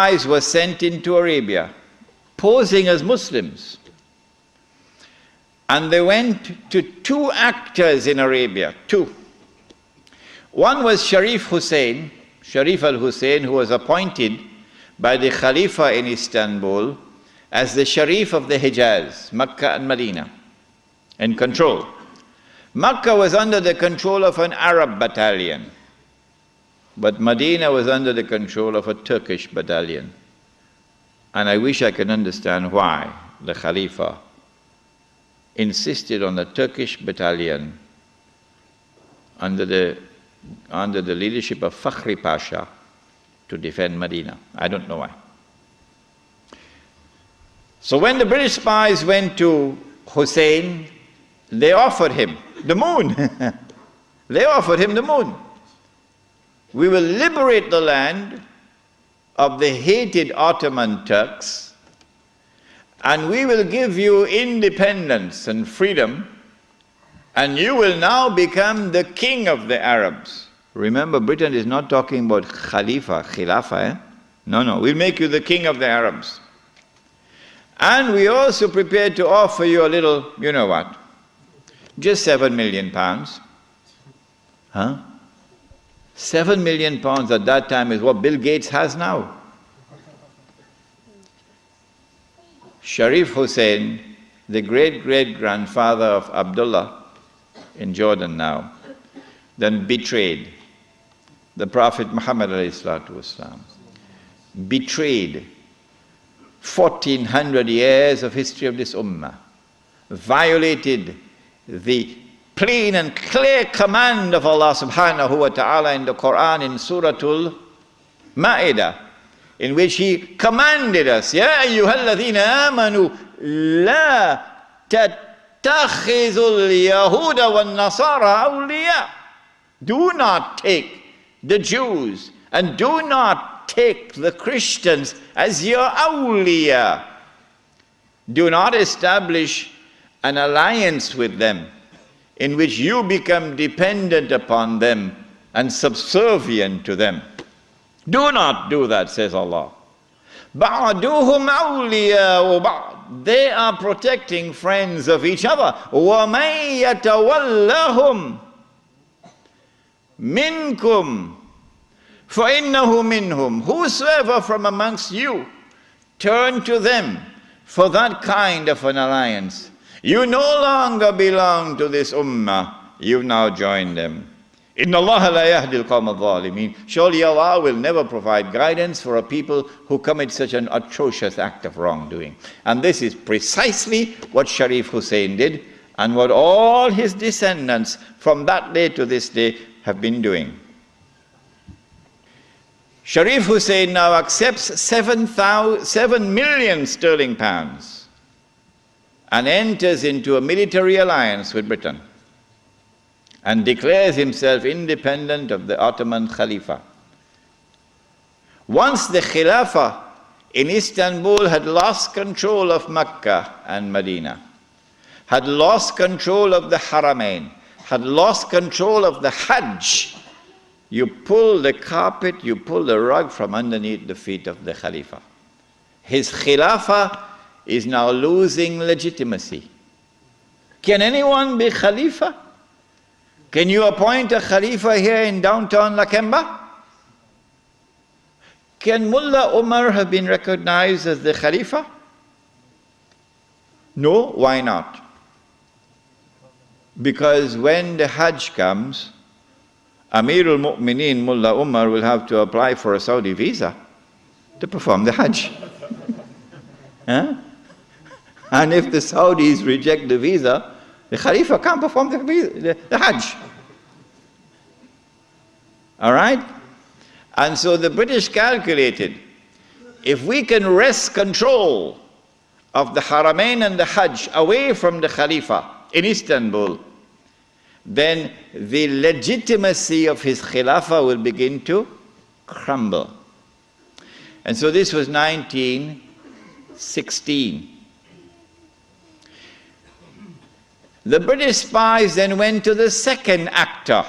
spies were sent into Arabia, posing as Muslims. And they went to two actors in Arabia, two. One was Sharif al-Hussein, who was appointed by the Khalifa in Istanbul as the Sharif of the Hijaz, Makkah and Medina, in control. Makkah was under the control of an Arab battalion, but Medina was under the control of a Turkish battalion. And I wish I could understand why the Khalifa insisted on the Turkish battalion under the leadership of Fakhri Pasha to defend Medina. I don't know why. So when the British spies went to Hussein, they offered him the moon. They offered him the moon. We will liberate the land of the hated Ottoman Turks, and we will give you independence and freedom, and you will now become the king of the Arabs. Remember, Britain is not talking about Khilafah. No, we'll make you the king of the Arabs. And we also prepared to offer you a little, you know what, just £7 million. Huh? £7 million at that time is what Bill Gates has now. Sharif Hussein, the great-great-grandfather of Abdullah in Jordan now, then betrayed the Prophet Muhammad ﷺ, betrayed 1400 years of history of this ummah, violated the plain and clear command of Allah subhanahu wa ta'ala in the Quran in Suratul Ma'idah, in which He commanded us, Ya ayyuhalladhina amanu la tattakhizul yahuda wan nasara awliya. Do not take the Jews and do not take the Christians as your awliya. Do not establish an alliance with them in which you become dependent upon them and subservient to them. Do not do that, says Allah. بَعْدُهُمْ أَوْلِيَاءُ بَعْضٍ. They are protecting friends of each other. وَمَنْ يَتَوَلَّهُمْ مِنْكُمْ فَإِنَّهُ مِنْهُمْ. Whosoever from amongst you turn to them for that kind of an alliance, you no longer belong to this ummah, you've now joined them. Inna Allah la yahdi al-qawm al-zalimin. Surely Allah will never provide guidance for a people who commit such an atrocious act of wrongdoing. And this is precisely what Sharif Hussein did, and what all his descendants from that day to this day have been doing. Sharif Hussein now accepts 7 million sterling pounds and enters into a military alliance with Britain and declares himself independent of the Ottoman Khalifa. Once the Khilafah in Istanbul had lost control of Mecca and Medina, had lost control of the Haramain, had lost control of the Hajj, you pull the carpet, you pull the rug from underneath the feet of the Khalifa. His Khilafah is now losing legitimacy. Can anyone be Khalifa? Can you appoint a Khalifa here in downtown Lakemba? Can Mullah Umar have been recognized as the Khalifa? No, why not? Because when the Hajj comes, Amirul Mu'mineen Mullah Umar will have to apply for a Saudi visa to perform the Hajj. Huh? And if the Saudis reject the visa, the Khalifa can't perform the Hajj. All right? And so the British calculated, if we can wrest control of the Haramain and the Hajj away from the Khalifa in Istanbul, then the legitimacy of his Khilafah will begin to crumble. And so this was 1916. The British spies then went to the second actor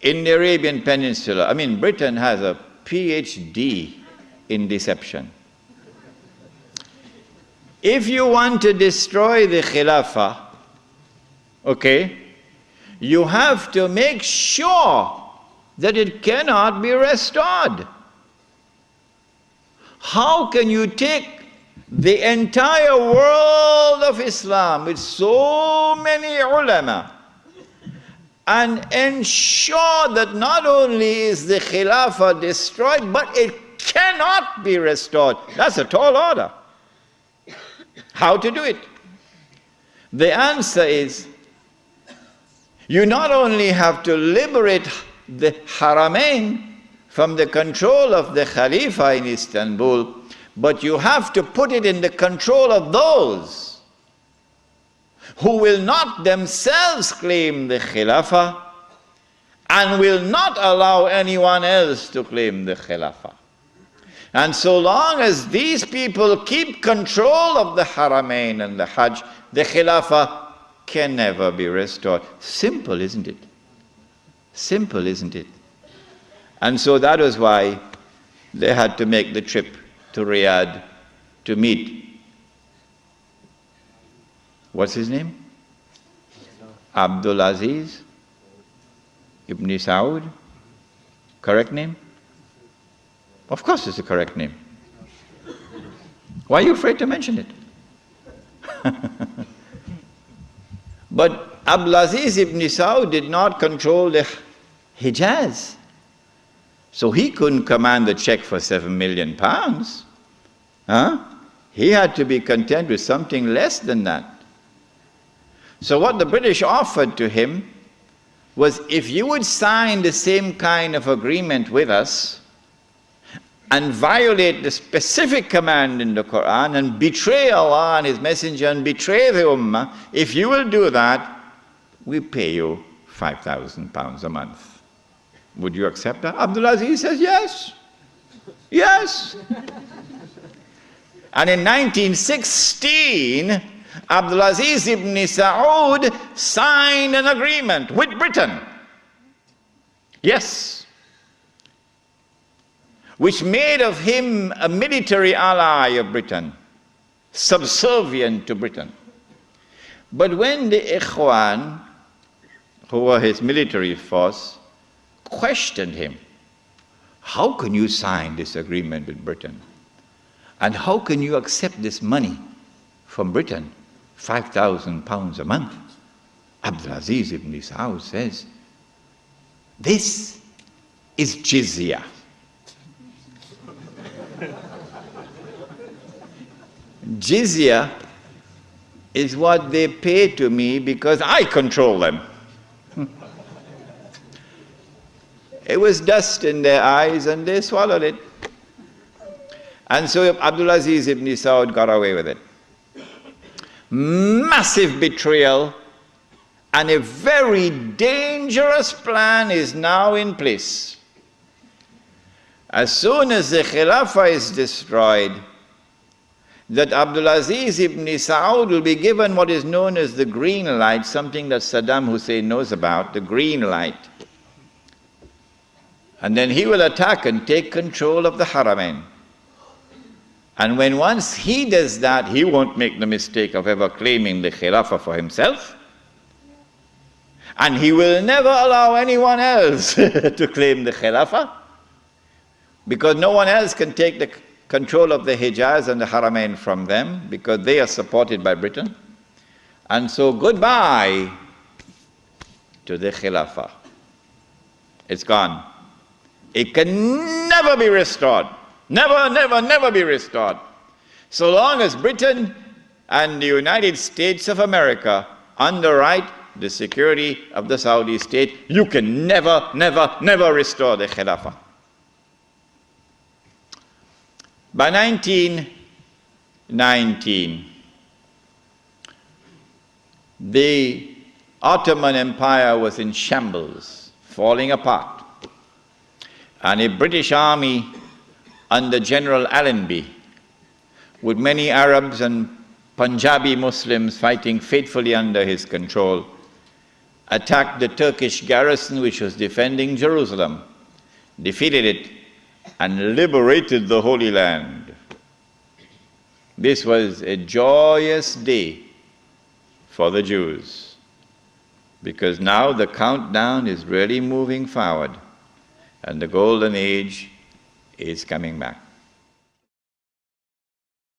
in the Arabian Peninsula. I mean, Britain has a PhD in deception. If you want to destroy the Khilafah, okay, you have to make sure that it cannot be restored. How can you take the entire world of Islam with so many ulama and ensure that not only is the Khilafah destroyed, but it cannot be restored? That's a tall order. How to do it? The answer is, you not only have to liberate the Haramain from the control of the Khalifa in Istanbul, but you have to put it in the control of those who will not themselves claim the Khilafah and will not allow anyone else to claim the Khilafah. And so long as these people keep control of the Haramain and the Hajj, the Khilafah can never be restored. Simple, isn't it? Simple, isn't it? And so that was why they had to make the trip to Riyadh to meet, what's his name? Abdul Aziz Ibn Saud. Correct name? Of course it's the correct name. Why are you afraid to mention it? But Abdulaziz ibn Saud did not control the Hijaz. So he couldn't command the check for £7 million. He had to be content with something less than that. So what the British offered to him was, if you would sign the same kind of agreement with us and violate the specific command in the Quran and betray Allah and His Messenger and betray the Ummah, if you will do that, we pay you £5,000 a month. Would you accept that? Abdul Aziz says, yes. Yes. And in 1916, Abdul Aziz ibn Saud signed an agreement with Britain. Yes. Which made of him a military ally of Britain, subservient to Britain. But when the Ikhwan, who were his military force, questioned him, how can you sign this agreement with Britain? And how can you accept this money from Britain, £5,000 a month? Abdul Aziz ibn Saud says, this is jizya. Jizya is what they pay to me because I control them. It was dust in their eyes and they swallowed it. And so Abdul Aziz ibn Saud got away with it. Massive betrayal, and a very dangerous plan is now in place. As soon as the Khilafah is destroyed, that Abdul Aziz ibn Saud will be given what is known as the green light, something that Saddam Hussein knows about, the green light. And then he will attack and take control of the Haramain. And when once he does that, he won't make the mistake of ever claiming the Khilafah for himself. And he will never allow anyone else to claim the Khilafah, because no one else can take the control of the Hijaz and the Haramain from them, because they are supported by Britain. And so goodbye to the Khilafah. It's gone. It can never be restored. Never, never, never be restored. So long as Britain and the United States of America underwrite the security of the Saudi state, you can never, never, never restore the Khilafah. By 1919, the Ottoman Empire was in shambles, falling apart. And a British army under General Allenby, with many Arabs and Punjabi Muslims fighting faithfully under his control, attacked the Turkish garrison which was defending Jerusalem, defeated it, and liberated the Holy Land. This was a joyous day for the Jews, because now the countdown is really moving forward and the golden age is coming back.